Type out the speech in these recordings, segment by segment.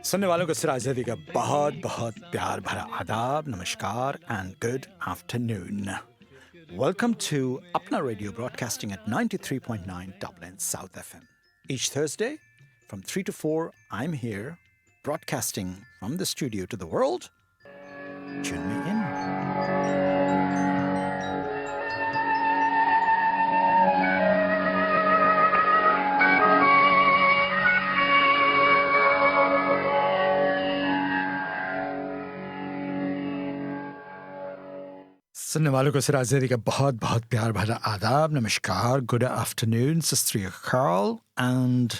सुनने वालों को सिराज ज़ैदी का बहुत बहुत प्यार भरा आदाब, नमस्कार and good afternoon. Welcome to Apna Radio, broadcasting at 93.9 Dublin South FM. Each Thursday from 3 to 4, I'm here broadcasting from the studio to the world. Tune me in. सुनने वालों को सिराज ज़ैदी का बहुत बहुत प्यार भरा आदाब, नमस्कार, good afternoon, सत श्री अकाल, and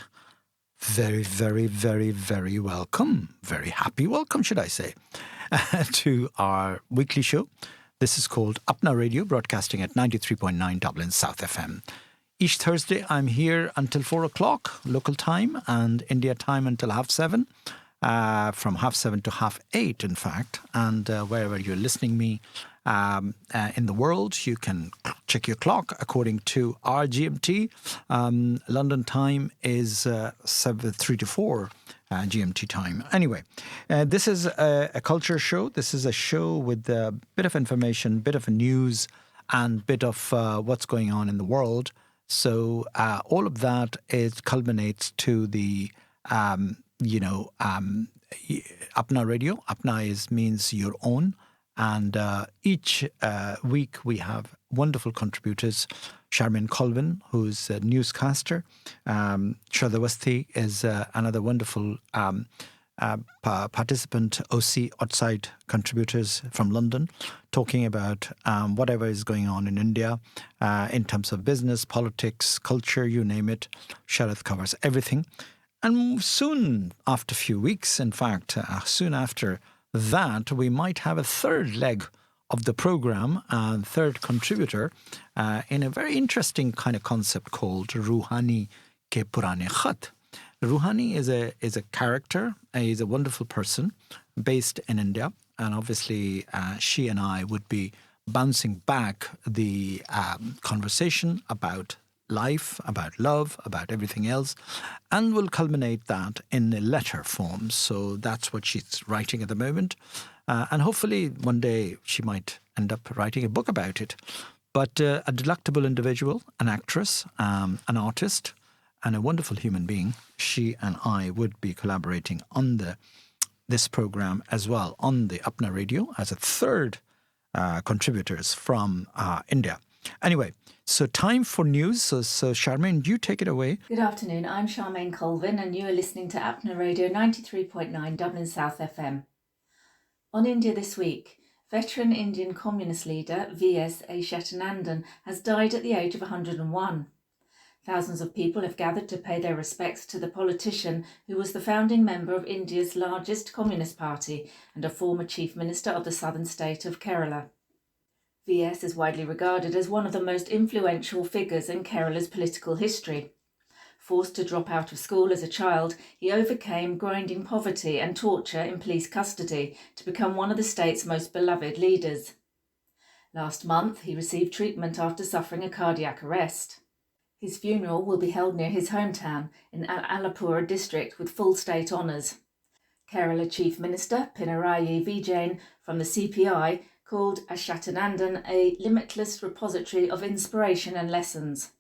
very welcome, very happy welcome, should I say, to our weekly show. This is called Apna Radio, broadcasting at 93.9 Dublin South FM. Each Thursday, I'm here until 4 o'clock local time and India time until 7:30, from 7:30 to 8:30, in fact. And wherever you're listening me in the world, you can check your clock according to our GMT. London time is 3 to 4 GMT time. Anyway, this is a culture show. This is a show with a bit of information, bit of news, and bit of what's going on in the world. So all of that culminates to the Apna Radio. Apna means your own. And each week we have wonderful contributors. Charmain Colvin, who's a newscaster. Sharad Awasthi is another wonderful participant, OC, outside contributors from London, talking about whatever is going on in India in terms of business, politics, culture, you name it. Sharad covers everything. And soon, after a few weeks, in fact, soon after that, we might have a third leg of the program and third contributor in a very interesting kind of concept called Rouhani ke Purane Khat. Rouhani is a character. He's a wonderful person based in India. And obviously, she and I would be bouncing back the conversation about life, about love, about everything else, and will culminate that in a letter form. So that's what she's writing at the moment. And hopefully one day she might end up writing a book about it. But a delectable individual, an actress, an artist, and a wonderful human being. She and I would be collaborating on this program as well on the Apna Radio as a third contributors from India. Anyway, so time for news. So Charmaine, you take it away. Good afternoon. I'm Charmain Colvin and you are listening to Apna Radio 93.9 Dublin South FM. On India this week, veteran Indian communist leader V.S. Achyutanandan has died at the age of 101. Thousands of people have gathered to pay their respects to the politician who was the founding member of India's largest communist party and a former chief minister of the southern state of Kerala. V.S. is widely regarded as one of the most influential figures in Kerala's political history. Forced to drop out of school as a child, he overcame grinding poverty and torture in police custody to become one of the state's most beloved leaders. Last month, he received treatment after suffering a cardiac arrest. His funeral will be held near his hometown in Alappuzha district with full state honours. Kerala Chief Minister Pinarayi Vijayan from the CPI called Achyutanandan a limitless repository of inspiration and lessons.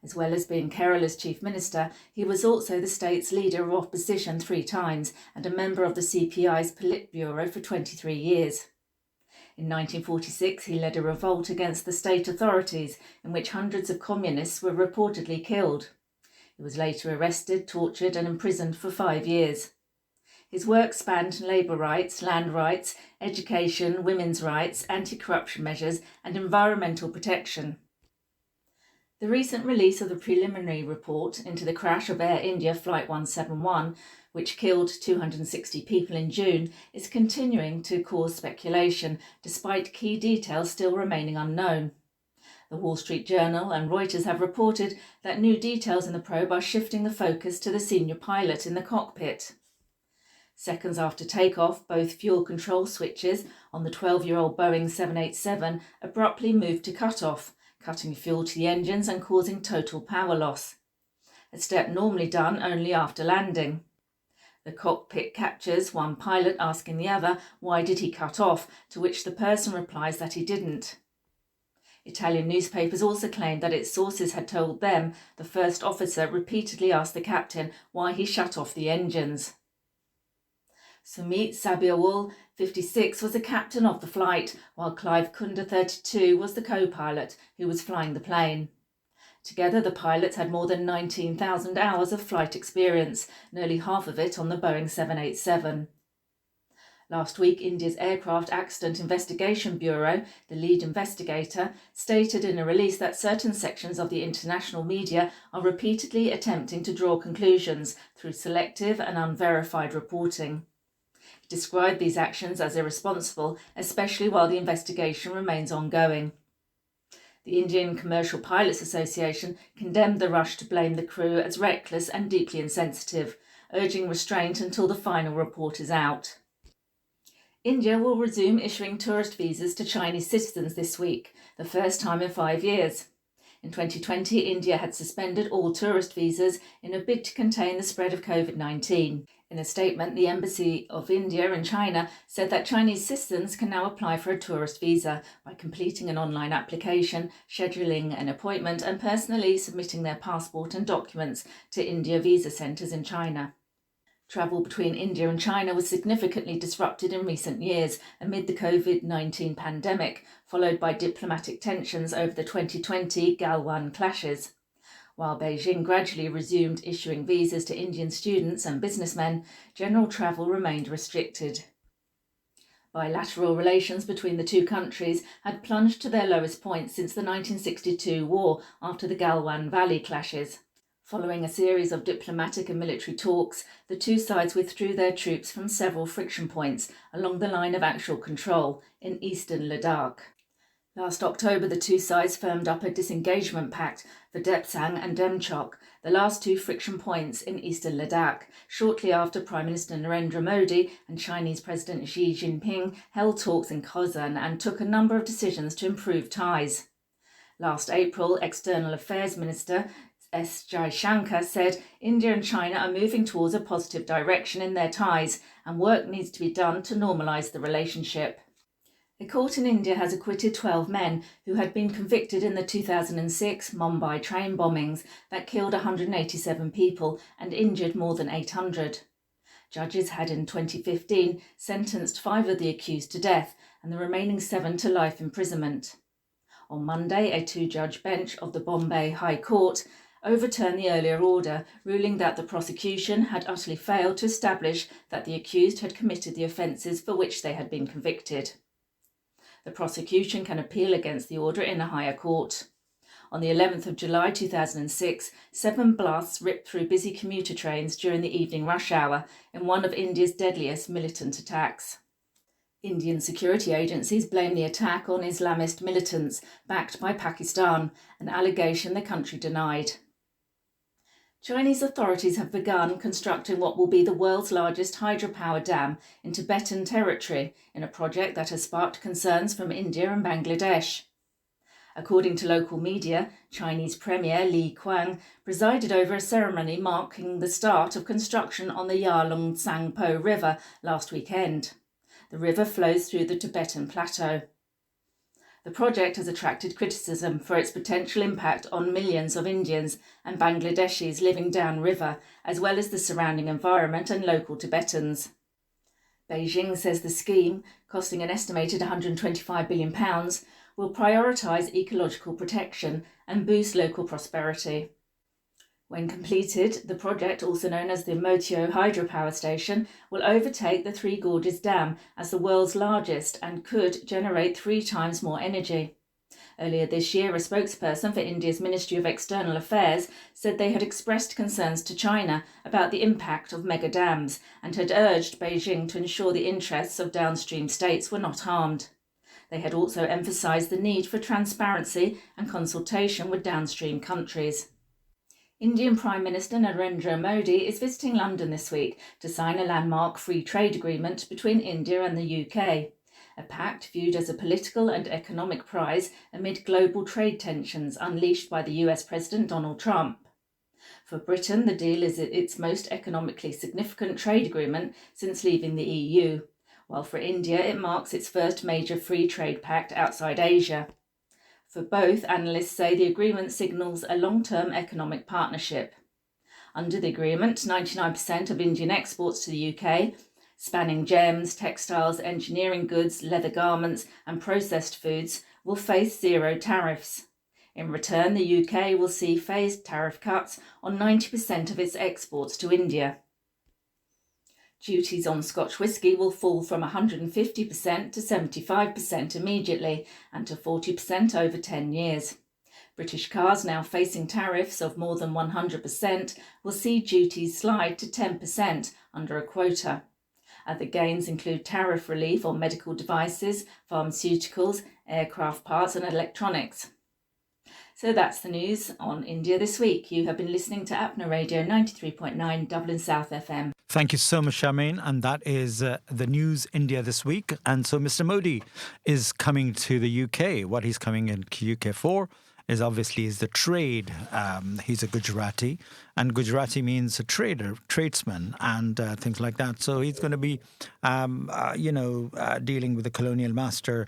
As well as being Kerala's Chief Minister, he was also the state's leader of opposition 3 times and a member of the CPI's Politburo for 23 years. In 1946, he led a revolt against the state authorities in which hundreds of communists were reportedly killed. He was later arrested, tortured and imprisoned for 5 years. His work spanned labour rights, land rights, education, women's rights, anti-corruption measures and environmental protection. The recent release of the preliminary report into the crash of Air India Flight 171, which killed 260 people in June, is continuing to cause speculation, despite key details still remaining unknown. The Wall Street Journal and Reuters have reported that new details in the probe are shifting the focus to the senior pilot in the cockpit. Seconds after takeoff, both fuel control switches on the 12-year-old Boeing 787 abruptly moved to cut-off, cutting fuel to the engines and causing total power loss. A step normally done only after landing. The cockpit captures one pilot asking the other, "Why did he cut off?" to which the person replies that he didn't. Italian newspapers also claimed that its sources had told them the first officer repeatedly asked the captain why he shut off the engines. Sumit Sabiawal, 56, was the captain of the flight, while Clive Kunda, 32, was the co-pilot who was flying the plane. Together, the pilots had more than 19,000 hours of flight experience, nearly half of it on the Boeing 787. Last week, India's Aircraft Accident Investigation Bureau, the lead investigator, stated in a release that certain sections of the international media are repeatedly attempting to draw conclusions through selective and unverified reporting. He described these actions as irresponsible, especially while the investigation remains ongoing. The Indian Commercial Pilots Association condemned the rush to blame the crew as reckless and deeply insensitive, urging restraint until the final report is out. India will resume issuing tourist visas to Chinese citizens this week, the first time in 5 years. In 2020, India had suspended all tourist visas in a bid to contain the spread of COVID-19. In a statement, the Embassy of India in China said that Chinese citizens can now apply for a tourist visa by completing an online application, scheduling an appointment, and personally submitting their passport and documents to India visa centres in China. Travel between India and China was significantly disrupted in recent years amid the COVID-19 pandemic, followed by diplomatic tensions over the 2020 Galyon clashes. While Beijing gradually resumed issuing visas to Indian students and businessmen, general travel remained restricted. Bilateral relations between the two countries had plunged to their lowest point since the 1962 war after the Galwan Valley clashes. Following a series of diplomatic and military talks, the two sides withdrew their troops from several friction points along the line of actual control in eastern Ladakh. Last October, the two sides firmed up a disengagement pact for Depsang and Demchok, the last two friction points in eastern Ladakh, shortly after Prime Minister Narendra Modi and Chinese President Xi Jinping held talks in Kazan and took a number of decisions to improve ties. Last April, External Affairs Minister S. Jaishankar said India and China are moving towards a positive direction in their ties and work needs to be done to normalise the relationship. A court in India has acquitted 12 men who had been convicted in the 2006 Mumbai train bombings that killed 187 people and injured more than 800. Judges had in 2015 sentenced 5 of the accused to death and the remaining 7 to life imprisonment. On Monday, a 2-judge bench of the Bombay High Court overturned the earlier order, ruling that the prosecution had utterly failed to establish that the accused had committed the offences for which they had been convicted. The prosecution can appeal against the order in a higher court. On the 11th of July 2006, 7 blasts ripped through busy commuter trains during the evening rush hour in one of India's deadliest militant attacks. Indian security agencies blame the attack on Islamist militants backed by Pakistan, an allegation the country denied. Chinese authorities have begun constructing what will be the world's largest hydropower dam in Tibetan territory in a project that has sparked concerns from India and Bangladesh. According to local media, Chinese Premier Li Qiang presided over a ceremony marking the start of construction on the Yarlung Tsangpo River last weekend. The river flows through the Tibetan plateau. The project has attracted criticism for its potential impact on millions of Indians and Bangladeshis living downriver, as well as the surrounding environment and local Tibetans. Beijing says the scheme, costing an estimated £125 billion, will prioritise ecological protection and boost local prosperity. When completed, the project, also known as the Motio hydropower station, will overtake the Three Gorges Dam as the world's largest and could generate 3 times more energy. Earlier this year, a spokesperson for India's Ministry of External Affairs said they had expressed concerns to China about the impact of mega dams and had urged Beijing to ensure the interests of downstream states were not harmed. They had also emphasised the need for transparency and consultation with downstream countries. Indian Prime Minister Narendra Modi is visiting London this week to sign a landmark free trade agreement between India and the UK, a pact viewed as a political and economic prize amid global trade tensions unleashed by the US President Donald Trump. For Britain, the deal is its most economically significant trade agreement since leaving the EU, while for India it marks its first major free trade pact outside Asia. For both, analysts say the agreement signals a long-term economic partnership. Under the agreement, 99% of Indian exports to the UK, spanning gems, textiles, engineering goods, leather garments and processed foods, will face zero tariffs. In return, the UK will see phased tariff cuts on 90% of its exports to India. Duties on Scotch whisky will fall from 150% to 75% immediately and to 40% over 10 years. British cars now facing tariffs of more than 100% will see duties slide to 10% under a quota. Other gains include tariff relief on medical devices, pharmaceuticals, aircraft parts and electronics. So that's the news on India this week. You have been listening to Apna Radio 93.9 Dublin South FM. Thank you so much, Charmain. And that is the news India this week. And so Mr. Modi is coming to the UK. What he's coming in UK for is obviously the trade. He's a Gujarati, and Gujarati means a trader, tradesman, and things like that. So he's going to be, dealing with the colonial master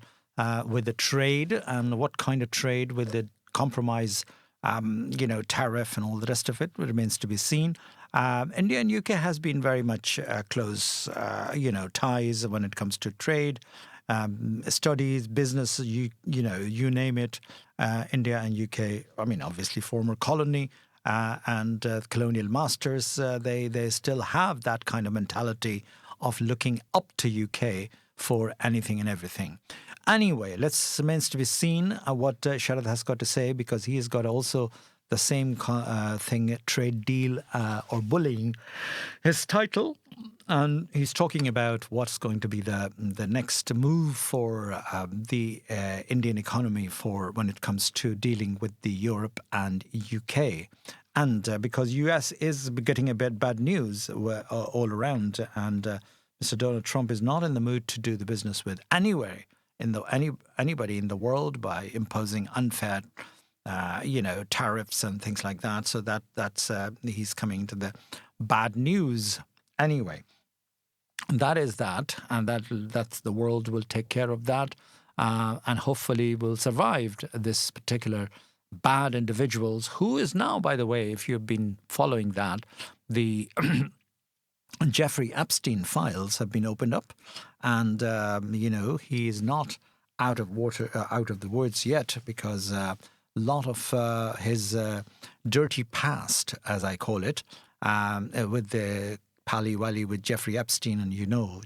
with the trade, and what kind of trade with the compromise, tariff and all the rest of it remains to be seen. India and UK has been very much close, ties when it comes to trade, studies, business, you name it. India and UK, obviously former colony and colonial masters, they still have that kind of mentality of looking up to UK for anything and everything. Anyway, remains to be seen what Sharad has got to say, because he has got also the same thing, trade deal or bullying, his title. And he's talking about what's going to be the next move for the Indian economy for when it comes to dealing with the Europe and UK. And because US is getting a bit bad news all around, and Mr. Donald Trump is not in the mood to do the business with anybody in the world by imposing unfair tariffs and things like that. So that's he's coming to the bad news anyway. That is that, and that's the world will take care of that, and hopefully will survive this particular bad individuals, who is now, by the way, if you've been following that, the Jeffrey Epstein files have been opened up, and he is not out of the woods yet, because a lot of his dirty past, as I call it, with the pally-wally with Jeffrey Epstein, and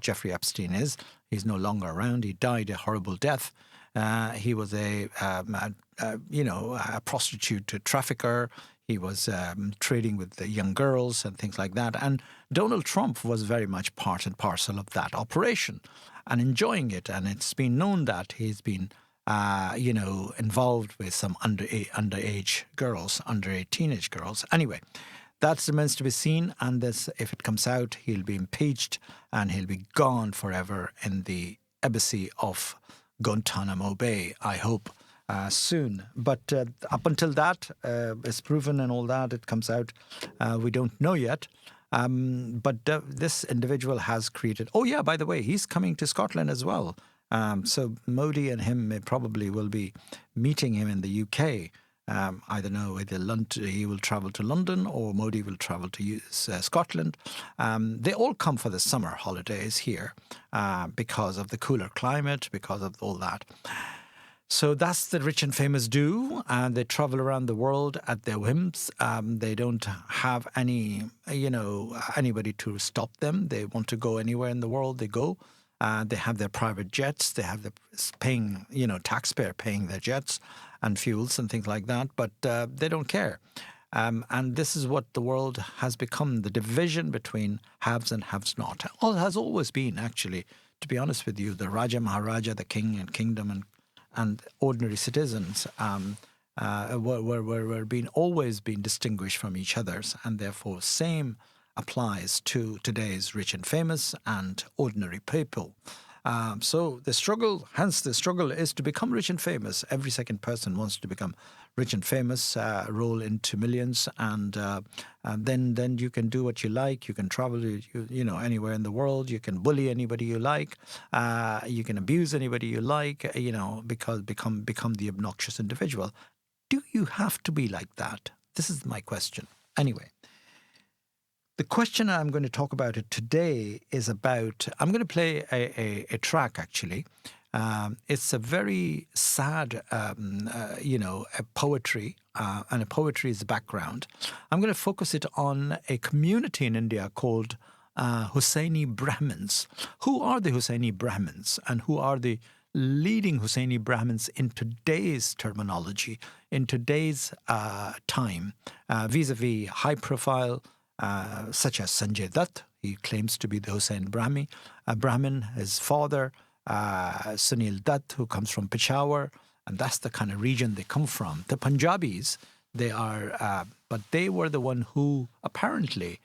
Jeffrey Epstein he's no longer around. He died a horrible death. He was a prostitute trafficker. He was trading with the young girls and things like that. And Donald Trump was very much part and parcel of that operation and enjoying it. And it's been known that he's been, involved with some underage girls, teenage girls. Anyway, that remains to be seen. And this, if it comes out, he'll be impeached and he'll be gone forever in the embassy of Guantanamo Bay, I hope. Soon. But up until that is proven and all that, it comes out, we don't know yet. But this individual has created... Oh, yeah, by the way, he's coming to Scotland as well. So Modi and him probably will be meeting him in the UK. I don't know, either he will travel to London or Modi will travel to Scotland. They all come for the summer holidays here because of the cooler climate, because of all that. So that's the rich and famous do, and they travel around the world at their whims. They don't have anybody to stop them. They want to go anywhere in the world, they go. They have their private jets. They have the paying, taxpayer paying their jets and fuels and things like that, but they don't care. And this is what the world has become, the division between haves and haves not. It has always been, actually, to be honest with you, the Raja, Maharaja, the king and kingdom and ordinary citizens were always been distinguished from each other's, and therefore same applies to today's rich and famous and ordinary people. So the struggle is to become rich and famous. Every second person wants to become rich and famous, roll into millions, and then you can do what you like. You can travel, anywhere in the world. You can bully anybody you like. You can abuse anybody you like. Because become the obnoxious individual. Do you have to be like that? This is my question. Anyway. The question I'm going to talk about it today is about, I'm going to play a track actually. It's a very sad, a poetry, and a poetry is the background. I'm going to focus it on a community in India called Hussaini Brahmins. Who are the Hussaini Brahmins and who are the leading Hussaini Brahmins in today's terminology, in today's time, vis-a-vis high profile, such as Sanjay Dutt. He claims to be the Hussain Brahmin. His father, Sunil Dutt, who comes from Peshawar, and that's the kind of region they come from. The Punjabis, they are, but they were the one who apparently,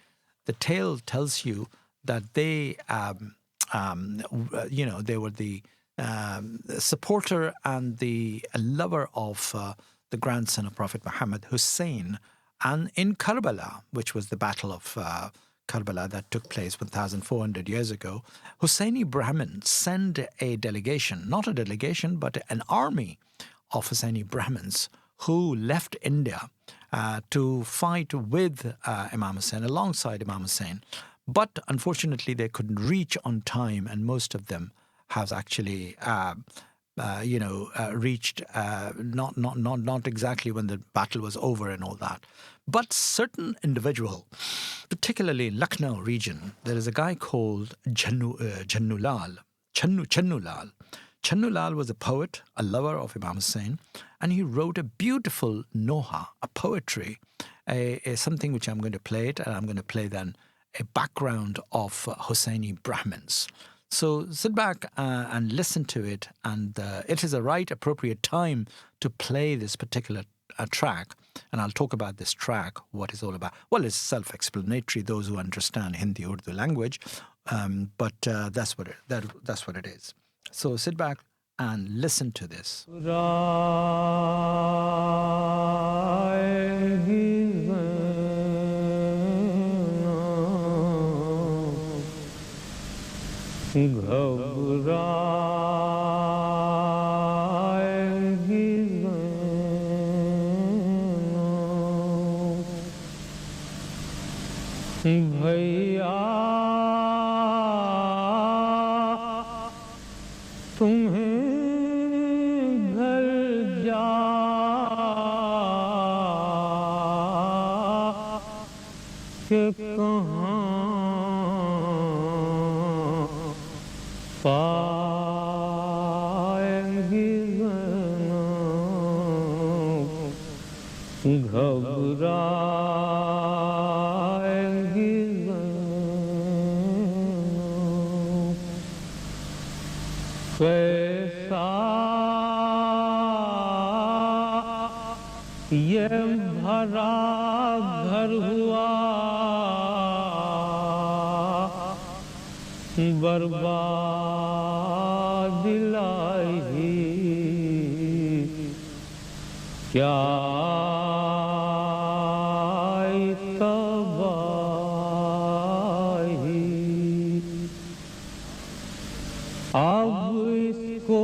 the tale tells you that they, they were the supporter and the lover of the grandson of Prophet Muhammad, Hussein. And in Karbala, which was the battle of Karbala that took place 1,400 years ago, Hussaini Brahmins sent a delegation, not a delegation, but an army of Hussaini Brahmins who left India to fight with Imam Hussain, alongside Imam Hussain. But unfortunately, they couldn't reach on time, and most of them have actually reached not exactly when the battle was over and all that. But certain individual, particularly in Lucknow region, there is a guy called Channulal. Channulal was a poet, a lover of Imam Hussain, and he wrote a beautiful noha, a poetry, something which I'm going to play it, and I'm going to play then a background of Hussaini Brahmins. So sit back and listen to it, and it is a right appropriate time to play this particular track, and I'll talk about this track, what it's all about. Well, it's self-explanatory, those who understand Hindi, Urdu language, but that's what it is. So sit back and listen to this. भैया तुम्हें घर जा के कहाँ पाएंगी घबरा कैसा ये भरा घर हुआ बर्बाद लाई क्या अब इसको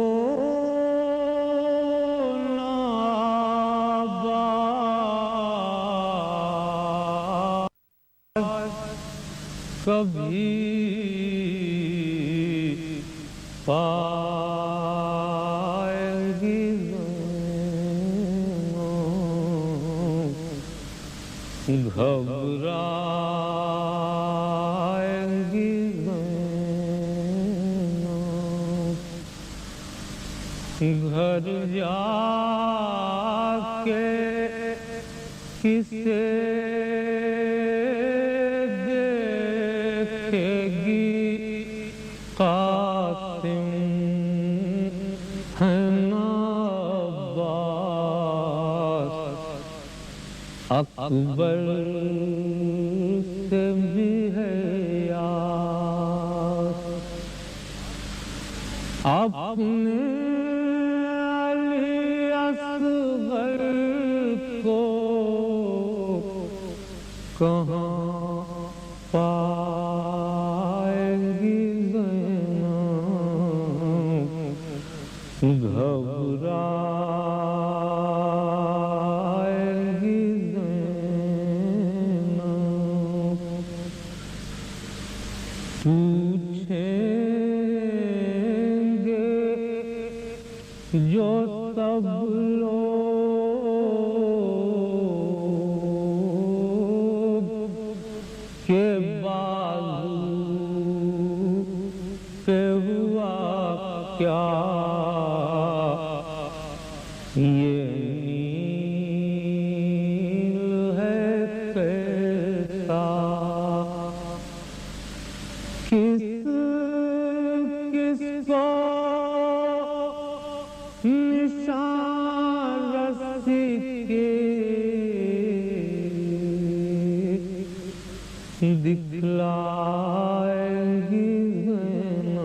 कभी पाएगी घबरा घर जाके किसे देखेगी कासिम है ना अब्बास अकबर से भी है यार अपने अली असगर को कहाँ पाएगी ज़ैनब घबराएगी ज़ैनब पूछेंगे जो सब लोग के बाजू पे हुआ क्या ये नील है कैसा किस को निशान रस्सी के दिखलाएगी ज़ैनब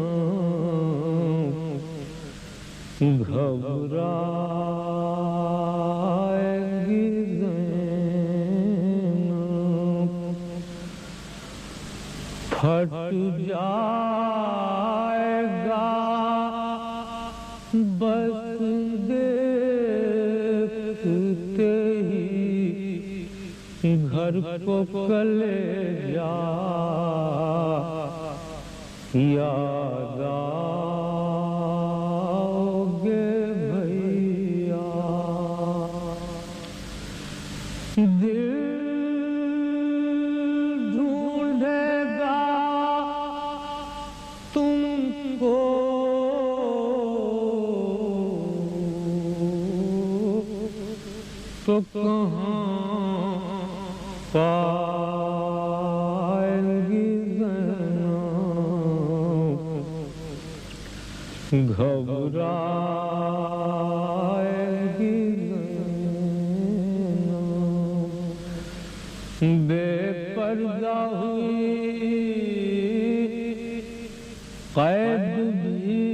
घबराएगी ज़ैनब फट जाएगा बस देखते ही घर को कलेजा याद आओगे भैया दिल ढूंढेगा तुमको तो कहाँ पाएगी ज़ैनब घबराएगी ज़ैनब बेपर्दा हुई कैद भी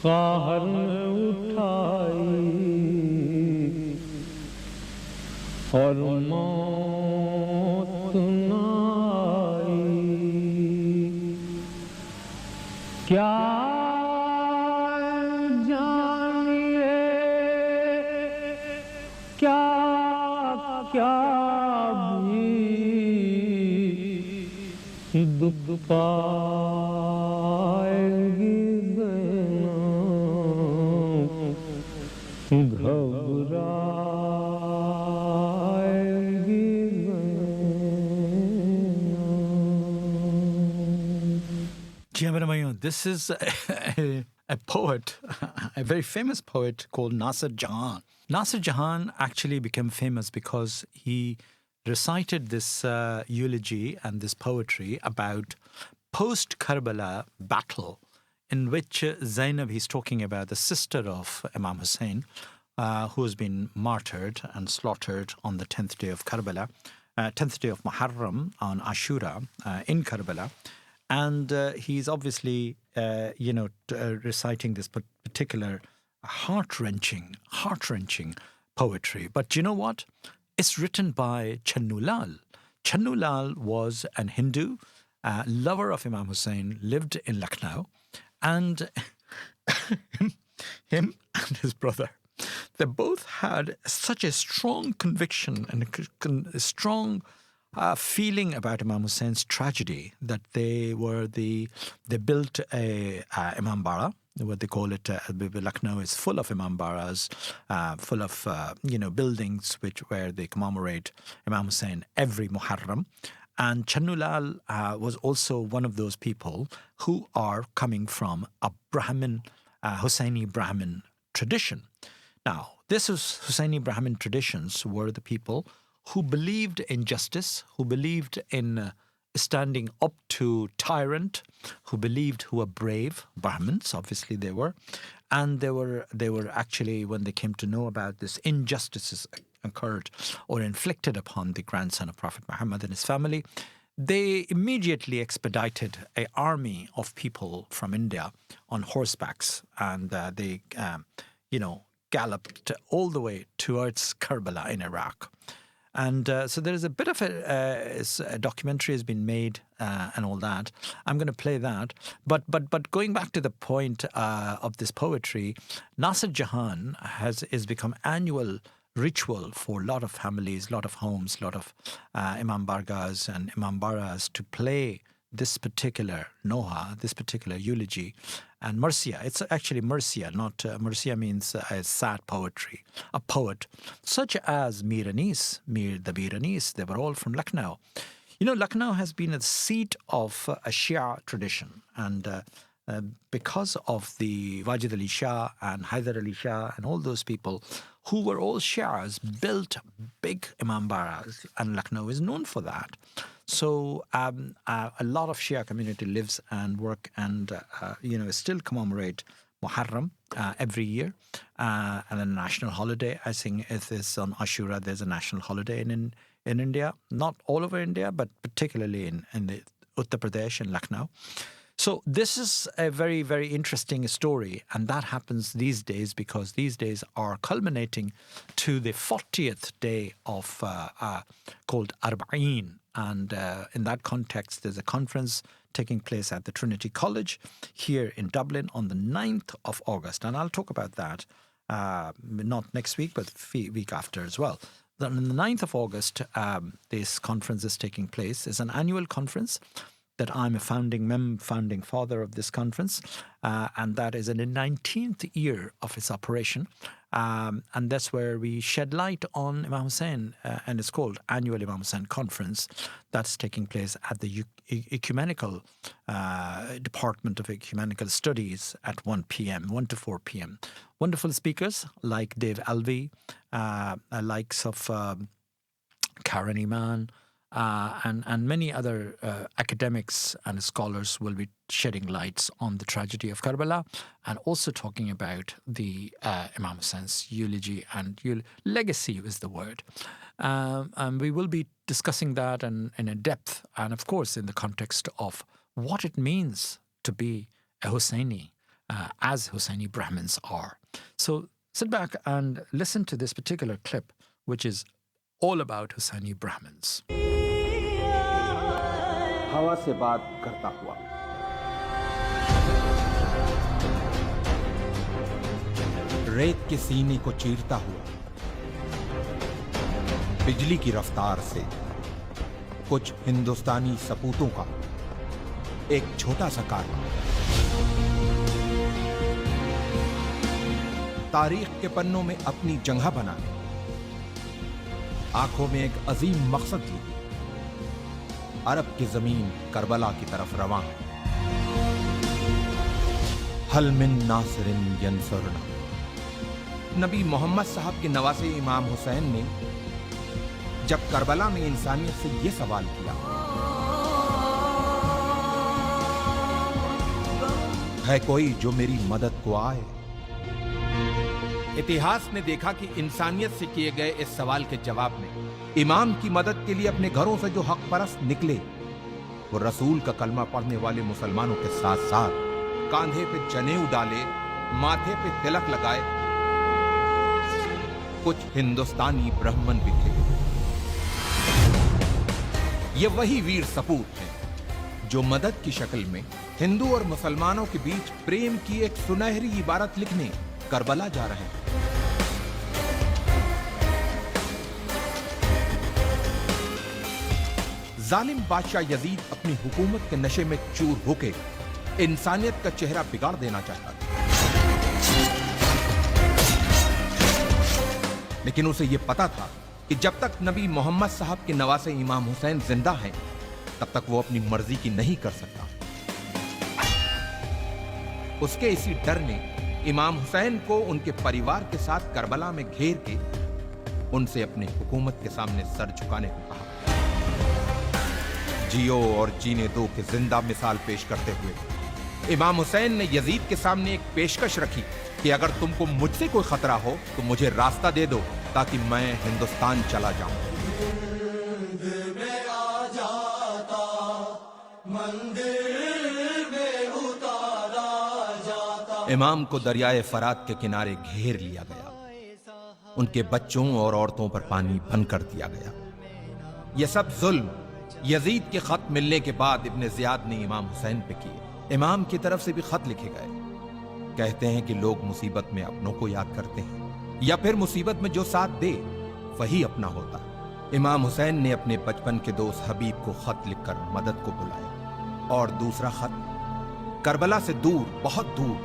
क़हर में उठाई और मौत न आई क्या जानिए क्या क्या भी दुख पाएगी ज़ैनब घबराएगी जी हाँ मेरे भाइयों, this is a poet, a very famous poet called Naser Jan. Naser Jan actually became famous because he recited this eulogy and this poetry about post-Karbala battle in which Zainab, he's talking about the sister of Imam Hussein, who has been martyred and slaughtered on the 10th day of Karbala, 10th day of Muharram on Ashura in Karbala. And he's obviously, reciting this particular heart-wrenching poetry. But you know what? It's written by Channu Lal. Channu Lal was an Hindu, lover of Imam Hussein, lived in Lucknow, and him and his brother, they both had such a strong conviction and a strong feeling about Imam Hussein's tragedy that they built a Imam Bara, what they call it. Lucknow is full of Imam Baras, full of buildings where they commemorate Imam Hussein every Muharram. And Channu Lal was also one of those people who are coming from a Brahmin, Hussaini Brahmin tradition. Now, this Hussaini Brahmin traditions were the people who believed in justice, who believed in standing up to tyrant, who were brave Brahmins, obviously they were. And they were actually, when they came to know about this injustices occurred or inflicted upon the grandson of Prophet Muhammad and his family, they immediately expedited an army of people from India on horsebacks, and they, galloped all the way towards Karbala in Iraq. And so there is a bit of a documentary has been made and all that. I'm going to play that. But going back to the point of this poetry, Naser Jan has become annual ritual for a lot of families, a lot of homes, a lot of Imam Bargas and Imam Baras to play this particular Noha, this particular eulogy. And Marsiya, it's actually Marsiya, not Marsiya means sad poetry, a poet, such as Mir the Mir Anis, they were all from Lucknow. You know, Lucknow has been a seat of a Shia tradition, and because of the Wajid Ali Shah and Hyder Ali Shah and all those people who were all Shias, built big Imam Baras, and Lucknow is known for that. So a lot of Shia community lives and work and, still commemorate Muharram every year. And a national holiday, I think it is on Ashura, there's a national holiday in India. Not all over India, but particularly in the Uttar Pradesh and Lucknow. So this is a very, very interesting story, and that happens these days because these days are culminating to the 40th day of called Arba'een. And in that context, there's a conference taking place at the Trinity College here in Dublin on the 9th of August. And I'll talk about that not next week, but week after as well. Then on the 9th of August, this conference is taking place. It's an annual conference that I'm a founding father of this conference, and that is in the 19th year of its operation. And that's where we shed light on Imam Hussein, and it's called Annual Imam Hussein Conference. That's taking place at the Ecumenical Department of Ecumenical Studies at 1 to 4 p.m. Wonderful speakers like Dave Alvey, likes of Karen Iman, and many other academics and scholars will be shedding lights on the tragedy of Karbala and also talking about the Imam Hussein's eulogy and legacy is the word. And we will be discussing that in a depth and, of course, in the context of what it means to be a Hussaini, as Hussaini Brahmins are. So sit back and listen to this particular clip, which is all about Hussaini Brahmins. हवा से बात करता हुआ रेत के सीने को चीरता हुआ बिजली की रफ्तार से कुछ हिंदुस्तानी सपूतों का एक छोटा सा कारनामा तारीख के पन्नों में अपनी जगह बनाने आंखों में एक अजीम मकसद लिए अरब की जमीन करबला की तरफ रवां है हल मिन नासिरिन यंसुरना नबी मोहम्मद साहब के नवासे इमाम हुसैन ने जब करबला में इंसानियत से यह सवाल किया, है कोई जो मेरी मदद को आए? इतिहास ने देखा कि इंसानियत से किए गए इस सवाल के जवाब में इमाम की मदद के लिए अपने घरों से जो हक परस्त निकले वो रसूल का कलमा पढ़ने वाले मुसलमानों के साथ साथ कांधे पे जनेऊ डाले, माथे पे तिलक लगाए कुछ हिंदुस्तानी ब्राह्मण भी थे। ये वही वीर सपूत हैं जो मदद की शक्ल में हिंदू और मुसलमानों के बीच प्रेम की एक सुनहरी इबारत लिखने करबला जा रहे हैं। जालिम बादशाह यजीद अपनी हुकूमत के नशे में चूर होके इंसानियत का चेहरा बिगाड़ देना चाहता था, लेकिन उसे यह पता था कि जब तक नबी मोहम्मद साहब के नवासे इमाम हुसैन जिंदा हैं, तब तक वो अपनी मर्जी की नहीं कर सकता। उसके इसी डर ने इमाम हुसैन को उनके परिवार के साथ करबला में घेर के उनसे अपनी हुकूमत के सामने सर झुकाने को कहा। जियो और जीने दो की जिंदा मिसाल पेश करते हुए इमाम हुसैन ने यजीद के सामने एक पेशकश रखी कि अगर तुमको मुझसे कोई खतरा हो तो मुझे रास्ता दे दो ताकि मैं हिंदुस्तान चला जाऊं। इमाम को दरियाए फरात के किनारे घेर लिया गया, उनके बच्चों और औरतों पर पानी बंद कर दिया गया। यह सब जुल्म यजीद के खत मिलने के बाद इब्ने ज़ियाद ने इमाम हुसैन पे किए। इमाम की तरफ से भी खत लिखे गए। कहते हैं कि लोग मुसीबत में अपनों को याद करते हैं, या फिर मुसीबत में जो साथ दे वही अपना होता। इमाम हुसैन ने अपने बचपन के दोस्त हबीब को खत लिखकर मदद को बुलाया, और दूसरा खत करबला से दूर, बहुत दूर,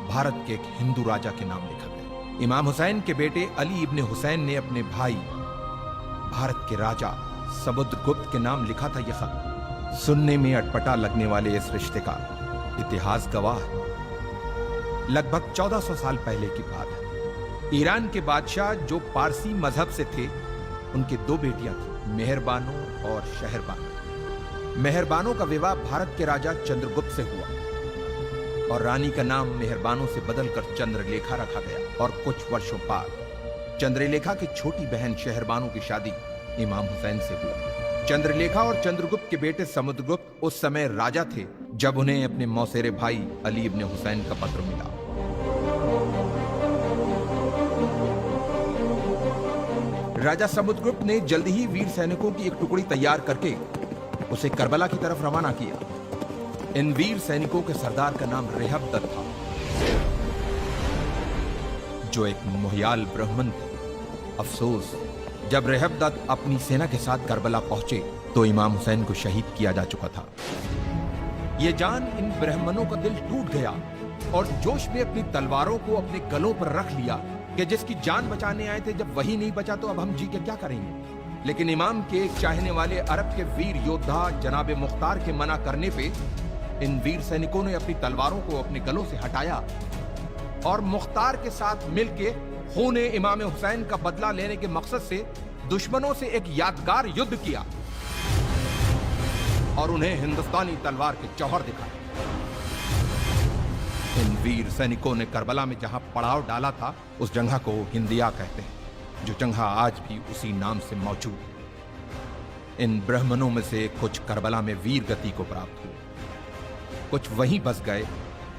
भारत के एक हिंदू राजा के नाम लिखा गया। इमाम हुसैन के बेटे अली इब्ने हुसैन ने अपने भाई भारत के राजा समुद्रगुप्त के नाम लिखा था यह खत। सुनने में अटपटा लगने वाले इस रिश्ते का इतिहास गवाह है। लगभग 1400 साल पहले की बात है। ईरान के बादशाह जो पारसी मजहब से थे, उनके दो बेटियां थी, मेहरबानो और शहरबानो। मेहरबानो का विवाह भारत के राजा चंद्रगुप्त से हुआ और रानी का नाम मेहरबानो से बदलकर चंद्रलेखा रखा गया। और कुछ वर्षों बाद चंद्रलेखा की छोटी बहन शहरबानो की शादी इमाम हुसैन से हुई। चंद्रलेखा और चंद्रगुप्त के बेटे समुद्रगुप्त उस समय राजा थे जब उन्हें अपने मौसेरे भाई अली इब्ने हुसैन का पत्र मिला। राजा समुद्रगुप्त ने जल्दी ही वीर सैनिकों की एक टुकड़ी तैयार करके उसे करबला की तरफ रवाना किया। इन वीर सैनिकों के सरदार का नाम रेहबदत्त था, जो एक मोहियाल ब्राह्मण थे। अफसोस, जब रेहबदत्त अपनी सेना के साथ करबला पहुंचे तो इमाम हुसैन को शहीद किया जा चुका था। यह जान इन ब्राह्मणों का दिल टूट गया और जोश में अपनी तलवारों को अपने गलों पर रख लिया कि जिसकी जान बचाने आए थे, जब वही नहीं बचा तो अब हम जी के क्या करेंगे। लेकिन इमाम के एक चाहने वाले अरब के वीर योद्धा जनाब मुख्तार के मना करने पे इन वीर सैनिकों ने अपनी तलवारों को अपने गलों से हटाया और मुख्तार के साथ मिलके खूने इमाम हुसैन का बदला लेने के मकसद से दुश्मनों से एक यादगार युद्ध किया और उन्हें हिंदुस्तानी तलवार के जौहर दिखाए। इन वीर सैनिकों ने करबला में जहां पड़ाव डाला था, उस जगह को हिंदिया कहते हैं, जो जगह आज भी उसी नाम से मौजूद है। इन ब्राह्मणों में से कुछ करबला में वीर गति को प्राप्त हुए, कुछ वहीं बस गए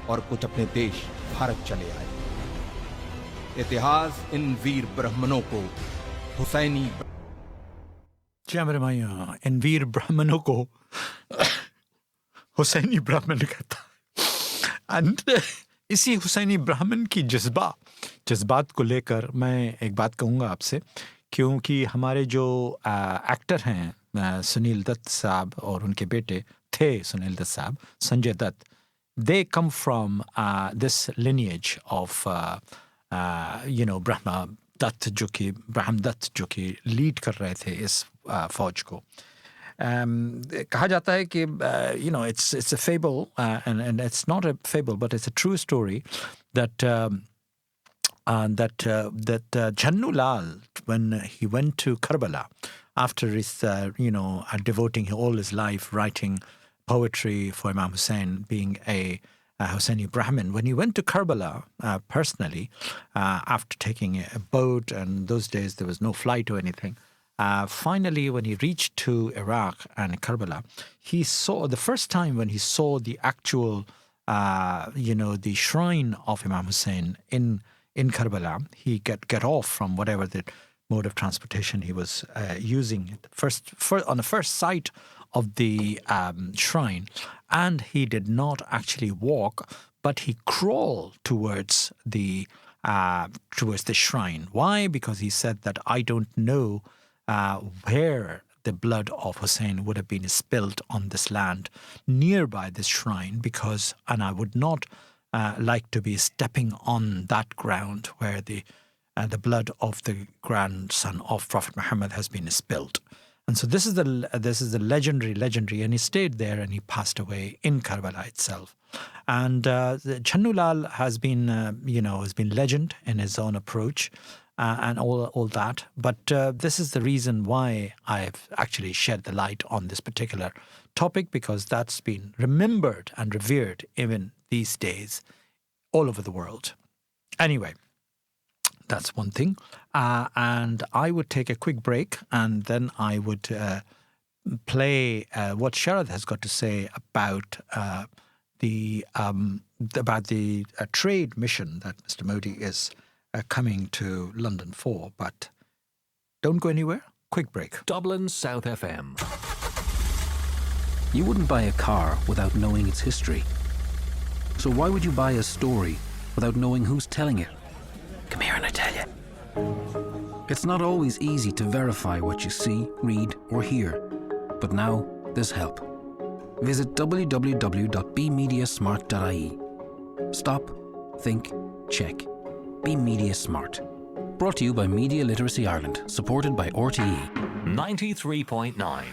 और कुछ अपने देश भारत चले आए। इतिहास इन वीर ब्राह्मणों को हुसैनी इन वीर ब्राह्मणों को हुसैनी ब्राह्मण कहता है। एंड इसी हुसैनी ब्राह्मण की जज्बात को लेकर मैं एक बात कहूँगा आपसे, क्योंकि हमारे जो एक्टर हैं सुनील दत्त साहब और उनके बेटे थे सुनील दत्त साहब, Sanjay Dutt, they come from this lineage of Brahma Dutt, जो कि ब्रह्म दत्त जो कि लीड कर रहे थे इस फौज को। कहा जाता है कि it's a fable and it's not a fable but it's a true story that Jannu Lal, when he went to Karbala after his devoting all his life writing poetry for Imam Hussein, being a Hussaini Brahmin, when he went to Karbala personally, after taking a boat, and those days there was no flight or anything, finally when he reached to Iraq and Karbala, he saw, the first time when he saw the actual, the shrine of Imam Hussein in Karbala, he get off from whatever the mode of transportation he was using on the first sight of the shrine, and he did not actually walk, but he crawled towards the shrine. Why? Because he said that I don't know where the blood of Hussein would have been spilled on this land nearby this shrine, and I would not like to be stepping on that ground where the blood of the grandson of Prophet Muhammad has been spilled. And so this is the legendary, and he stayed there and he passed away in Karbala itself. And Jannu Lal has been legend in his own approach and all that. But this is the reason why I've actually shed the light on this particular topic, because that's been remembered and revered even these days all over the world. Anyway, that's one thing. And I would take a quick break, and then I would play what Sharad has got to say about the trade mission that Mr. Modi is coming to London for. But don't go anywhere. Quick break. Dublin South FM. You wouldn't buy a car without knowing its history. So why would you buy a story without knowing who's telling it? Come here and I tell you. It's not always easy to verify what you see, read, or hear. But now there's help. Visit www.bemediasmart.ie. Stop, think, check. Be Media Smart. Brought to you by Media Literacy Ireland, supported by RTE. 93.9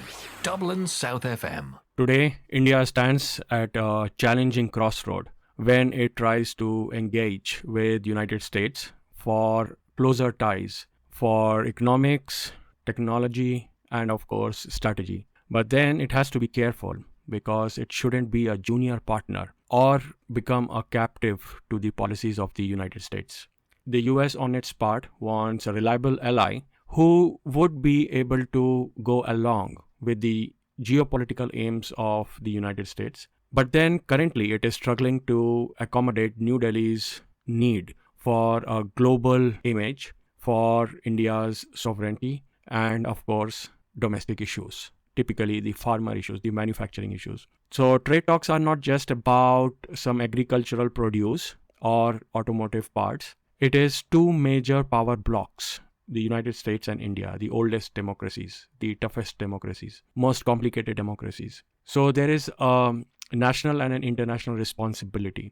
Dublin South FM. Today, India stands at a challenging crossroad when it tries to engage with the United States for closer ties for economics, technology, and of course, strategy. But then it has to be careful because it shouldn't be a junior partner or become a captive to the policies of the United States. The US on its part wants a reliable ally who would be able to go along with the geopolitical aims of the United States. But then currently it is struggling to accommodate New Delhi's need for a global image for India's sovereignty and of course domestic issues, typically the farmer issues, the manufacturing issues. So trade talks are not just about some agricultural produce or automotive parts. It is two major power blocks, the United States and India, the oldest democracies, the toughest democracies, most complicated democracies. So there is a national and an international responsibility.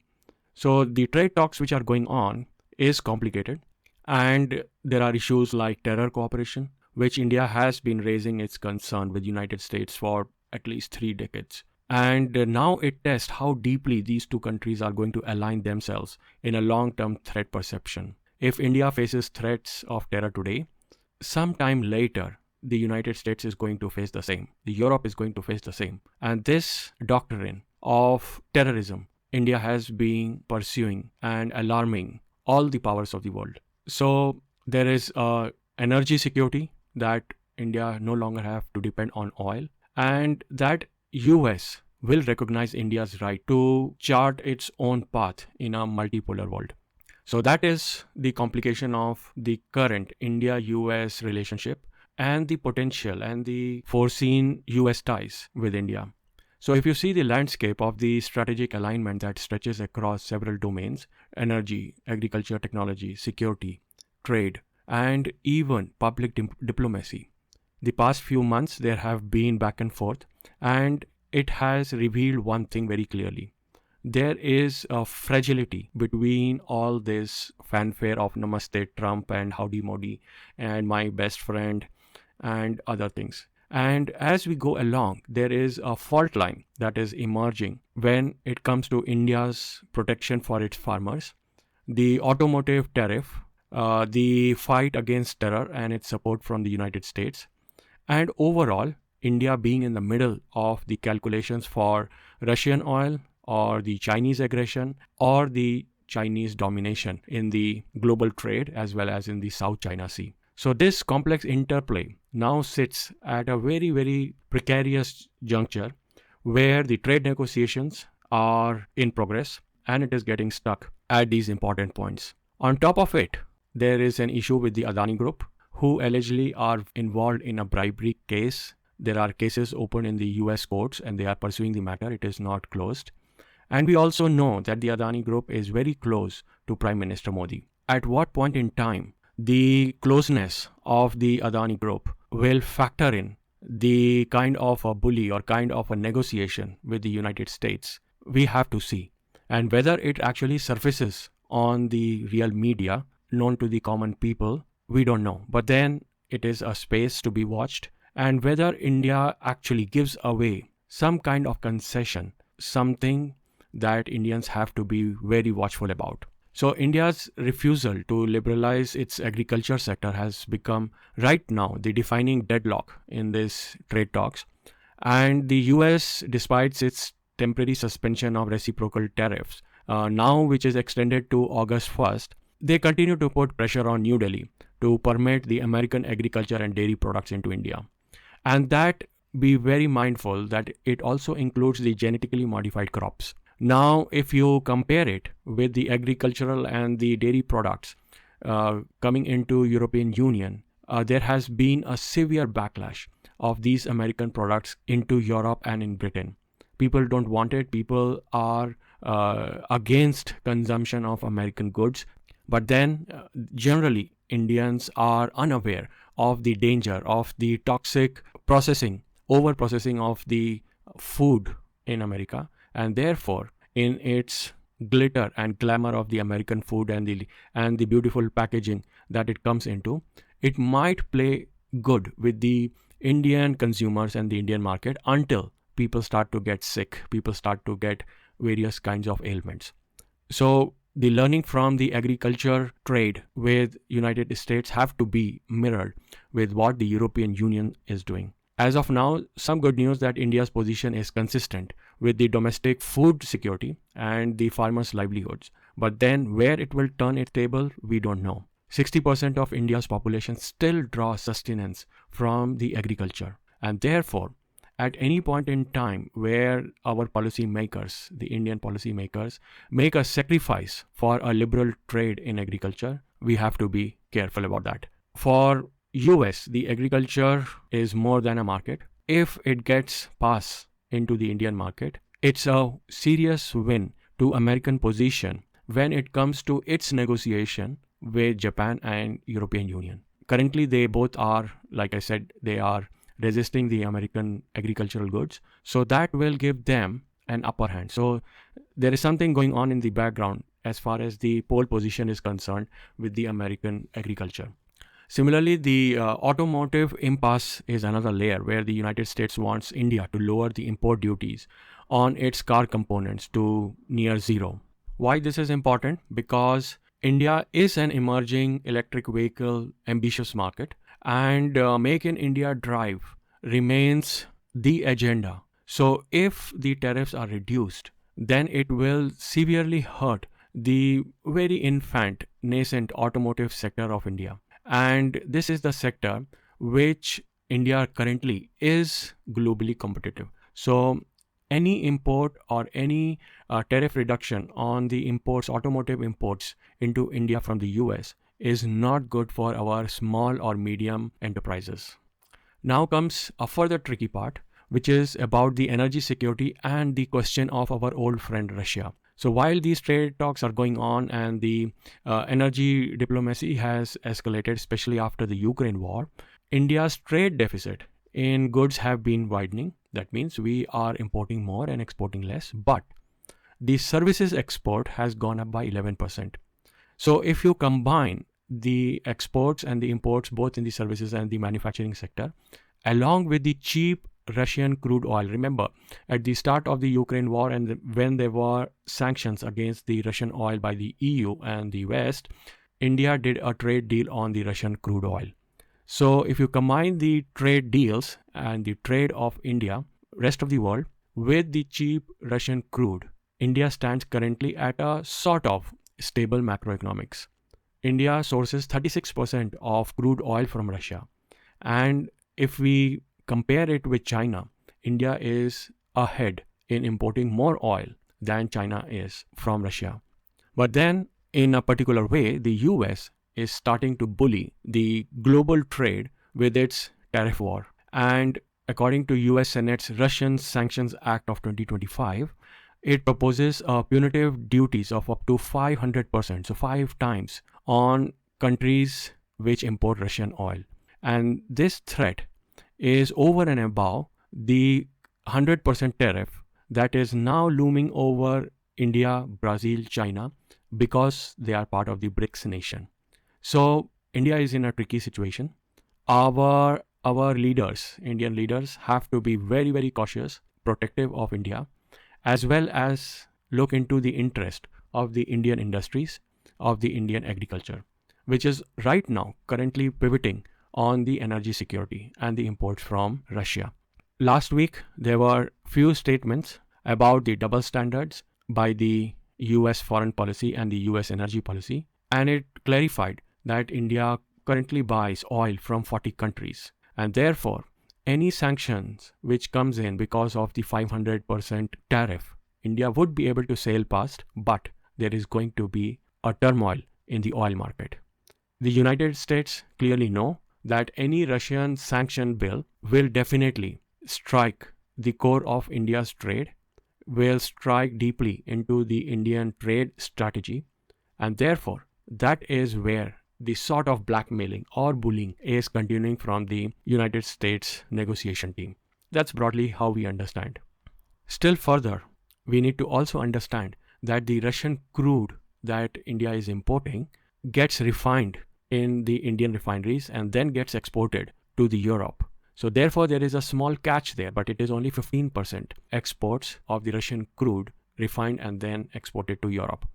So the trade talks which are going on is complicated, and there are issues like terror cooperation, which India has been raising its concern with the United States for at least 3 decades. And now it tests how deeply these two countries are going to align themselves in a long-term threat perception. If India faces threats of terror today, sometime later, the United States is going to face the same. The Europe is going to face the same. And this doctrine of terrorism, India has been pursuing and alarming all the powers of the world. So there is energy security that India no longer have to depend on oil, and that US will recognize India's right to chart its own path in a multipolar world. So that is the complication of the current India-US relationship and the potential and the foreseen US ties with India. So if you see the landscape of the strategic alignment that stretches across several domains, energy, agriculture, technology, security, trade, and even public diplomacy, the past few months there have been back and forth, and it has revealed one thing very clearly. There is a fragility between all this fanfare of Namaste Trump and Howdy Modi and my best friend and other things. And as we go along, there is a fault line that is emerging when it comes to India's protection for its farmers, the automotive tariff, the fight against terror and its support from the United States, and overall, India being in the middle of the calculations for Russian oil or the Chinese aggression or the Chinese domination in the global trade as well as in the South China Sea. So this complex interplay now sits at a very, very precarious juncture where the trade negotiations are in progress and it is getting stuck at these important points. On top of it, there is an issue with the Adani Group, who allegedly are involved in a bribery case. There are cases open in the US courts and they are pursuing the matter. It is not closed. And we also know that the Adani Group is very close to Prime Minister Modi. At what point in time the closeness of the Adani Group will factor in the kind of a bully or kind of a negotiation with the United States, we have to see. And whether it actually surfaces on the real media, known to the common people, we don't know. But then it is a space to be watched. And whether India actually gives away some kind of concession, something that Indians have to be very watchful about. So India's refusal to liberalize its agriculture sector has become right now the defining deadlock in this trade talks. And the US, despite its temporary suspension of reciprocal tariffs, now which is extended to August 1st, they continue to put pressure on New Delhi to permit the American agriculture and dairy products into India. And that be very mindful that it also includes the genetically modified crops. Now, if you compare it with the agricultural and the dairy products coming into European Union, there has been a severe backlash of these American products into Europe and in Britain. People don't want it. People are against consumption of American goods. But then generally Indians are unaware of the danger of the toxic processing, over-processing of the food in America, and therefore in its glitter and glamour of the American food and the beautiful packaging that it comes into, it might play good with the Indian consumers and the Indian market until people start to get sick, people start to get various kinds of ailments. So the learning from the agriculture trade with United States have to be mirrored with what the European Union is doing. As of now, some good news that India's position is consistent with the domestic food security and the farmers' livelihoods. But then where it will turn its table, we don't know. 60% of India's population still draws sustenance from the agriculture. And therefore, at any point in time where our policy makers, the Indian policy makers, make a sacrifice for a liberal trade in agriculture, we have to be careful about that. For US, the agriculture is more than a market. If it gets passed into the Indian market, it's a serious win to American position when it comes to its negotiation with Japan and European Union. Currently, they both are, like I said, they are resisting the American agricultural goods. So that will give them an upper hand. So there is something going on in the background as far as the pole position is concerned with the American agriculture. Similarly, the automotive impasse is another layer where the United States wants India to lower the import duties on its car components to near zero. Why this is important? Because India is an emerging electric vehicle ambitious market, and Make in India drive remains the agenda. So if the tariffs are reduced, then it will severely hurt the very infant, nascent automotive sector of India. And this is the sector which India currently is globally competitive. So any import or any tariff reduction on the imports, automotive imports into India from the US is not good for our small or medium enterprises. Now comes a further tricky part, which is about the energy security and the question of our old friend Russia. So while these trade talks are going on and the energy diplomacy has escalated, especially after the Ukraine war, India's trade deficit in goods have been widening. That means we are importing more and exporting less, but the services export has gone up by 11%. So if you combine the exports and the imports, both in the services and the manufacturing sector, along with the cheap Russian crude oil. Remember, at the start of the Ukraine war and when there were sanctions against the Russian oil by the EU and the West, India did a trade deal on the Russian crude oil. So if you combine the trade deals and the trade of India, rest of the world, with the cheap Russian crude, India stands currently at a sort of stable macroeconomics. India sources 36% of crude oil from Russia. And if we compare it with China, India is ahead in importing more oil than China is from Russia. But then, in a particular way, the US is starting to bully the global trade with its tariff war. And according to US Senate's Russian Sanctions Act of 2025, it proposes punitive duties of up to 500%, so 5 times, on countries which import Russian oil. And this threat is over and above the 100% tariff that is now looming over India, Brazil, China, because they are part of the BRICS nation. So India is in a tricky situation. Our leaders, Indian leaders, have to be very, very cautious, protective of India, as well as look into the interest of the Indian industries, of the Indian agriculture, which is right now currently pivoting on the energy security and the imports from Russia. Last week, there were few statements about the double standards by the US foreign policy and the US energy policy, and it clarified that India currently buys oil from 40 countries, and therefore, any sanctions which comes in because of the 500% tariff, India would be able to sail past, but there is going to be a turmoil in the oil market. The United States clearly know that any Russian sanction bill will definitely strike the core of India's trade, will strike deeply into the Indian trade strategy, and therefore that is where the sort of blackmailing or bullying is continuing from the United States negotiation team. That's broadly how we understand. Still further, we need to also understand that the Russian crude that India is importing gets refined in the Indian refineries and then gets exported to the Europe. So therefore there is a small catch there, but it is only 15% exports of the Russian crude refined and then exported to Europe.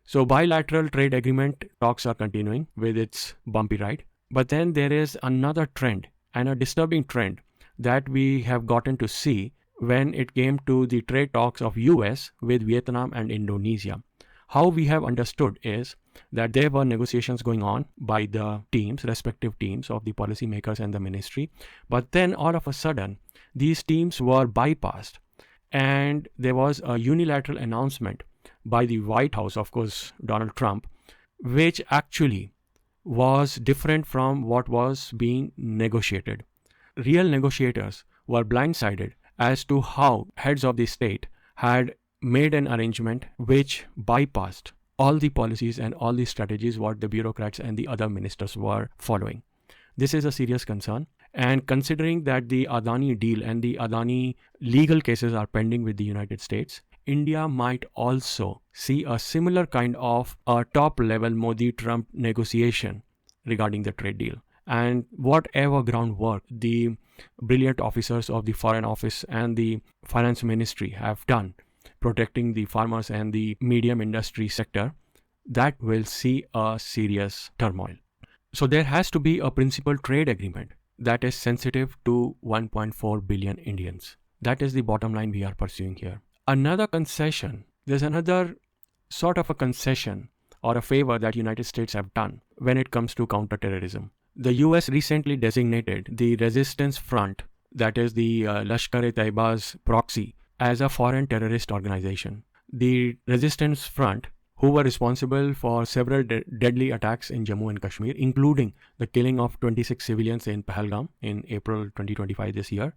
So bilateral trade agreement talks are continuing with its bumpy ride. But then there is another trend, and a disturbing trend, that we have gotten to see when it came to the trade talks of US with Vietnam and Indonesia. How we have understood is that there were negotiations going on by the teams, respective teams of the policymakers and the ministry. But then all of a sudden, these teams were bypassed, and there was a unilateral announcement by the White House, of course, Donald Trump, which actually was different from what was being negotiated. Real negotiators were blindsided as to how heads of the state had made an arrangement which bypassed all the policies and all the strategies what the bureaucrats and the other ministers were following. This is a serious concern. And considering that the Adani deal and the Adani legal cases are pending with the United States, India might also see a similar kind of a top-level Modi-Trump negotiation regarding the trade deal. And whatever groundwork the brilliant officers of the Foreign Office and the Finance Ministry have done protecting the farmers and the medium industry sector, that will see a serious turmoil. So there has to be a principal trade agreement that is sensitive to 1.4 billion Indians. That is the bottom line we are pursuing here. Another concession, there's another sort of a concession or a favor that United States have done when it comes to counterterrorism. The US recently designated the Resistance Front, that is the Lashkar-e-Taiba's proxy, as a foreign terrorist organization. The Resistance Front, who were responsible for several deadly attacks in Jammu and Kashmir, including the killing of 26 civilians in Pahalgam in April 2025 this year,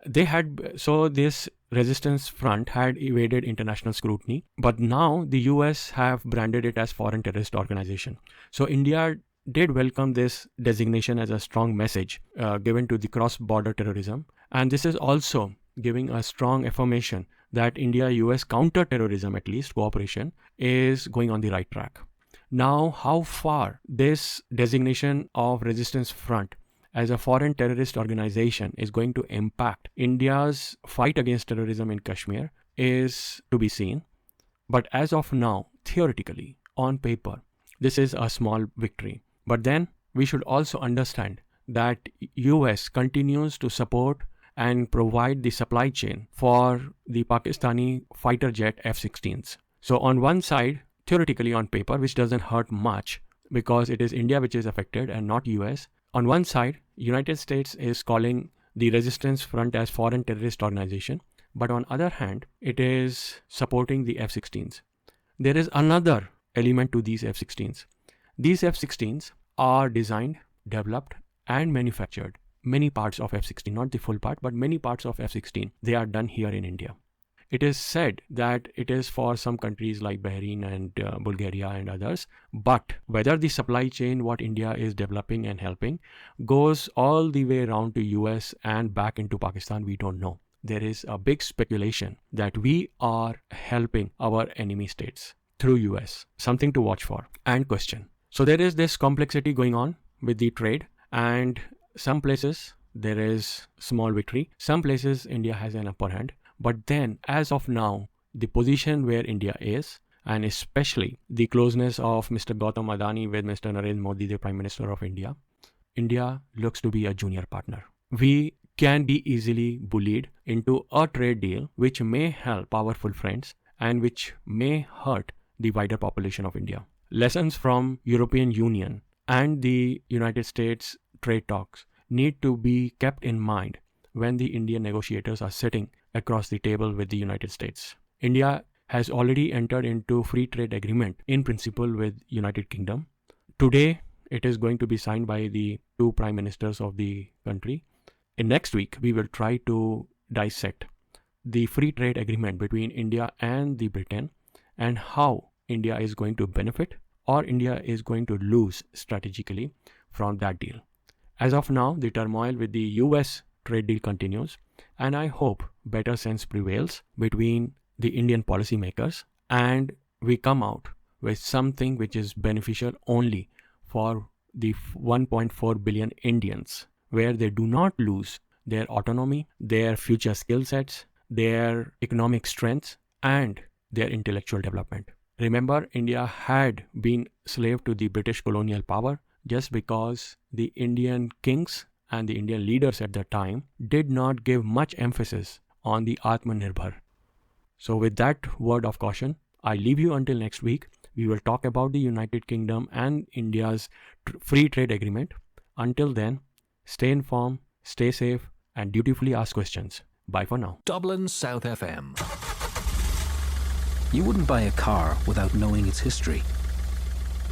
this Resistance Front had evaded international scrutiny, but now the US have branded it as foreign terrorist organization. So India did welcome this designation as a strong message given to the cross-border terrorism, and this is also giving a strong affirmation that India-US counter-terrorism, at least cooperation, is going on the right track. Now, how far this designation of Resistance Front as a foreign terrorist organization is going to impact India's fight against terrorism in Kashmir is to be seen. But as of now, theoretically, on paper, this is a small victory. But then we should also understand that US continues to support and provide the supply chain for the Pakistani fighter jet F-16s. So on one side, theoretically on paper, which doesn't hurt much because it is India which is affected and not US. On one side, United States is calling the Resistance Front as foreign terrorist organization, but on other hand, it is supporting the F-16s. There is another element to these F-16s. These F-16s are designed, developed, and manufactured. Many parts of F-16, not the full part, but many parts of F-16, they are done here in India. It is said that it is for some countries like Bahrain and Bulgaria and others, but whether the supply chain, what India is developing and helping, goes all the way around to US and back into Pakistan, we don't know. There is a big speculation that we are helping our enemy states through US. Something to watch for and question. So there is this complexity going on with the trade, and some places there is small victory. Some places India has an upper hand. But then, as of now, the position where India is, and especially the closeness of Mr. Gautam Adani with Mr. Narendra Modi, the Prime Minister of India, India looks to be a junior partner. We can be easily bullied into a trade deal which may help powerful friends and which may hurt the wider population of India. Lessons from European Union and the United States trade talks need to be kept in mind when the Indian negotiators are sitting across the table with the United States. India has already entered into free trade agreement in principle with United Kingdom. Today, it is going to be signed by the two prime ministers of the country. In next week, we will try to dissect the free trade agreement between India and the Britain and how India is going to benefit or India is going to lose strategically from that deal. As of now, the turmoil with the US trade deal continues, and I hope better sense prevails between the Indian policymakers and we come out with something which is beneficial only for the 1.4 billion Indians, where they do not lose their autonomy, their future skill sets, their economic strengths, and their intellectual development. Remember, India had been slave to the British colonial power just because the Indian kings and the Indian leaders at the time did not give much emphasis on the Atmanirbhar. So with that word of caution, I leave you until next week. We will talk about the United Kingdom and India's free trade agreement. Until then, stay informed, stay safe, and dutifully ask questions. Bye for now. Dublin South FM. You wouldn't buy a car without knowing its history.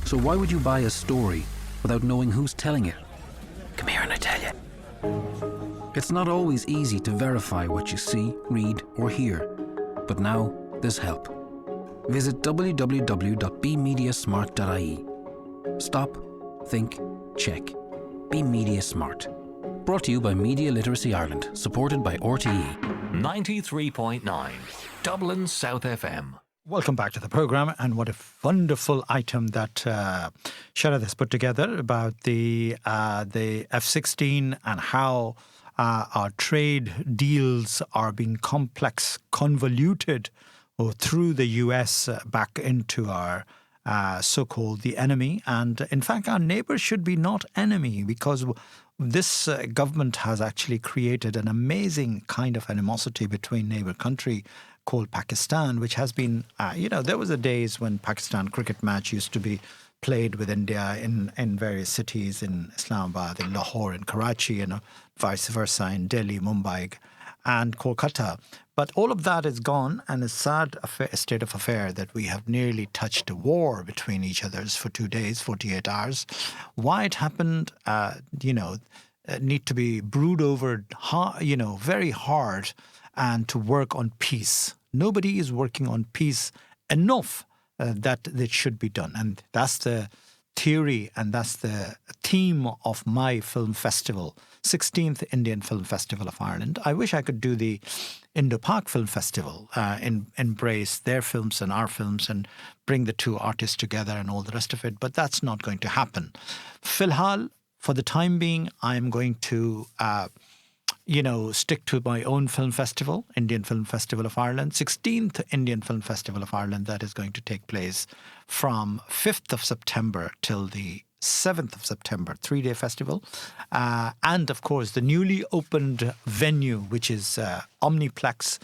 So why would you buy a story without knowing who's telling it? Come here and I tell you. It's not always easy to verify what you see, read, or hear. But now there's help. Visit www.bemediasmart.ie. Stop, think, check. Be Media Smart. Brought to you by Media Literacy Ireland, supported by RTE. 93.9 Dublin South FM. Welcome back to the program, and what a wonderful item that Sharad has put together about the F16 and how our trade deals are being complex, convoluted through the US back into our so-called the enemy. And in fact, our neighbors should be not enemy, because this government has actually created an amazing kind of animosity between neighbor country called Pakistan, which has been, there was a days when Pakistan cricket match used to be played with India in various cities, in Islamabad, in Lahore, in Karachi, and vice versa, in Delhi, Mumbai, and Kolkata. But all of that is gone, and it's sad state of affair that we have nearly touched a war between each others for 2 days, 48 hours. Why it happened, need to be brooded over, very hard, and to work on peace. Nobody is working on peace enough that it should be done. And that's the theory and that's the theme of my film festival, 16th Indian Film Festival of Ireland. I wish I could do the Indo-Pak Film Festival, embrace their films and our films and bring the two artists together and all the rest of it, but that's not going to happen. Filhal, for the time being, I'm going to stick to my own film festival, Indian Film Festival of Ireland, 16th Indian Film Festival of Ireland, that is going to take place from 5th of September till the 7th of September, 3-day festival. And of course, the newly opened venue, which is Omniplex,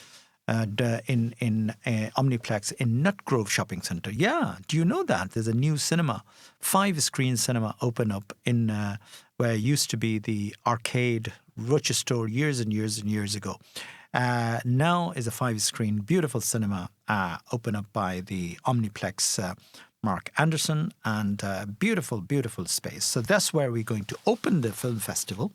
Omniplex in Nutgrove Shopping Centre. Yeah, do you know that? There's a new cinema, 5-screen cinema open up in where used to be the arcade Rochester years and years and years ago. Now is a 5-screen beautiful cinema open up by the Omniplex Mark Anderson, and beautiful, beautiful space. So that's where we're going to open the film festival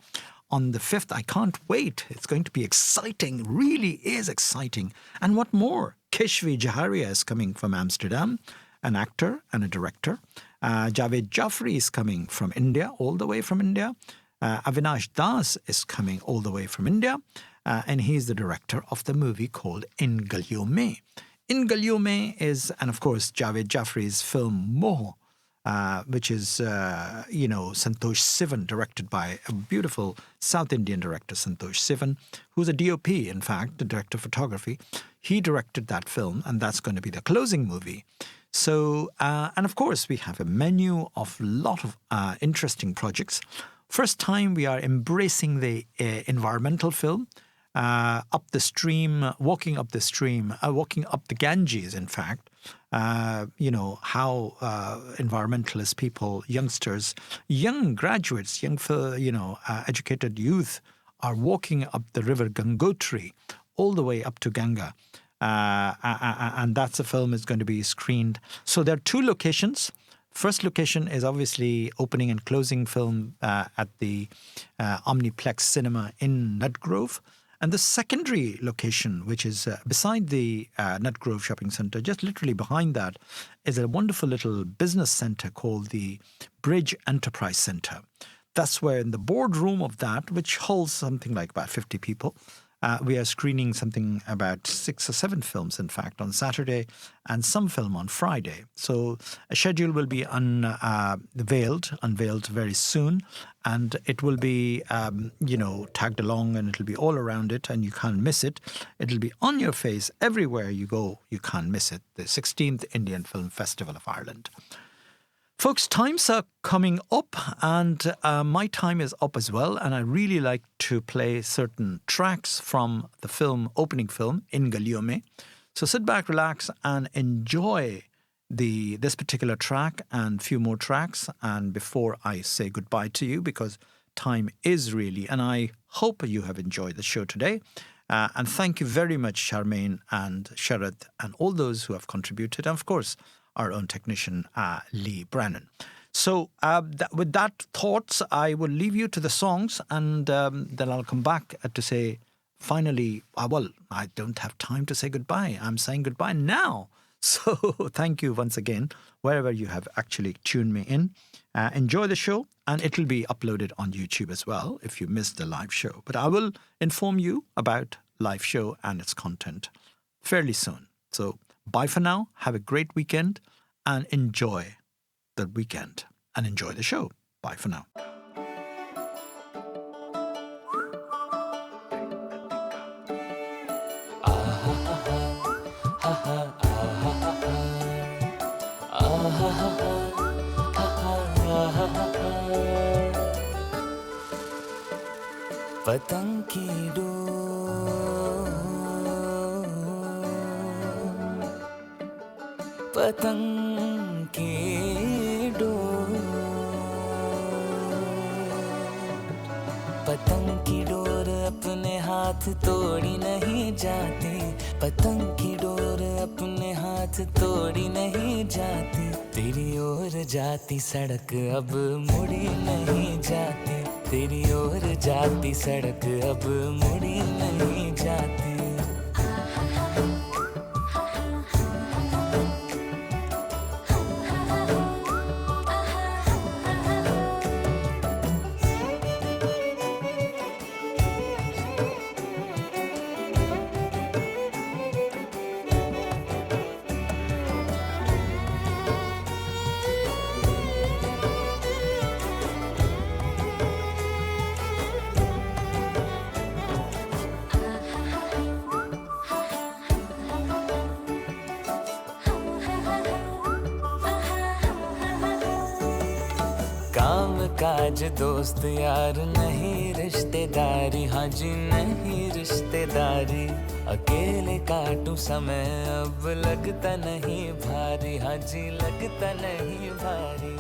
on the 5th. I can't wait. It's going to be exciting, really is exciting. And what more? 𝐀𝐩𝐧𝐚 𝐑𝐚𝐽 is coming from Amsterdam, an actor and a director. Javed Jaffrey is coming from India, all the way from India. Avinash Das is coming all the way from India. And he's the director of the movie called In Galyon. In Galyon is, and of course, Javed Jaffrey's film Moh, which is, Santosh Sivan, directed by a beautiful South Indian director, Santosh Sivan, who's a DOP, in fact, the director of photography. He directed that film, and that's going to be the closing movie. So, and of course, we have a menu of a lot of interesting projects. First time we are embracing the environmental film. Up the stream, walking up the Ganges, in fact, how environmentalist people, youngsters, young graduates, educated youth are walking up the river Gangotri all the way up to Ganga. And that's a film is going to be screened. So there are two locations. First location is obviously opening and closing film at the Omniplex Cinema in Nutgrove. And the secondary location, which is beside the Nutgrove Shopping Centre, just literally behind that, is a wonderful little business centre called the Bridge Enterprise Centre. That's where in the boardroom of that, which holds something like about 50 people, we are screening something about 6 or 7 films, in fact, on Saturday and some film on Friday. So a schedule will be unveiled very soon, and it will be, tagged along, and it'll be all around it, and you can't miss it. It'll be on your face everywhere you go. You can't miss it. The 16th Indian Film Festival of Ireland. Folks, times are coming up, and my time is up as well, and I really like to play certain tracks from the opening film, 𝐬𝐭𝐬. So sit back, relax, and enjoy this particular track and few more tracks. And before I say goodbye to you, because time is really, and I hope you have enjoyed the show today. And thank you very much, Charmain and Sharad, and all those who have contributed, and of course, our own technician, Lee Brannan. So with that thoughts, I will leave you to the songs, and then I'll come back to say, finally, I don't have time to say goodbye. I'm saying goodbye now. So thank you once again, wherever you have actually tuned me in. Enjoy the show, and it'll be uploaded on YouTube as well if you missed the live show. But I will inform you about live show and its content fairly soon. So bye for now. Have a great weekend and enjoy the weekend and enjoy the show. Bye for now. पतंग की door, पतंग की door, पतंग की door अपने हाथ तोड़ी नहीं जाती, पतंग की डोर अपने हाथ तोड़ी नहीं जाती, तेरी ओर जाती सड़क अब मुड़ी नहीं जाती, तेरी ओर जाती सड़क अब मुड़ी नहीं जाती। काज दोस्त यार नहीं रिश्तेदारी, हाँ जी नहीं रिश्तेदारी, अकेले काटूं समय अब लगता नहीं भारी, हाँ जी लगता नहीं भारी,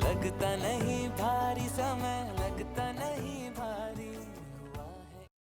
लगता नहीं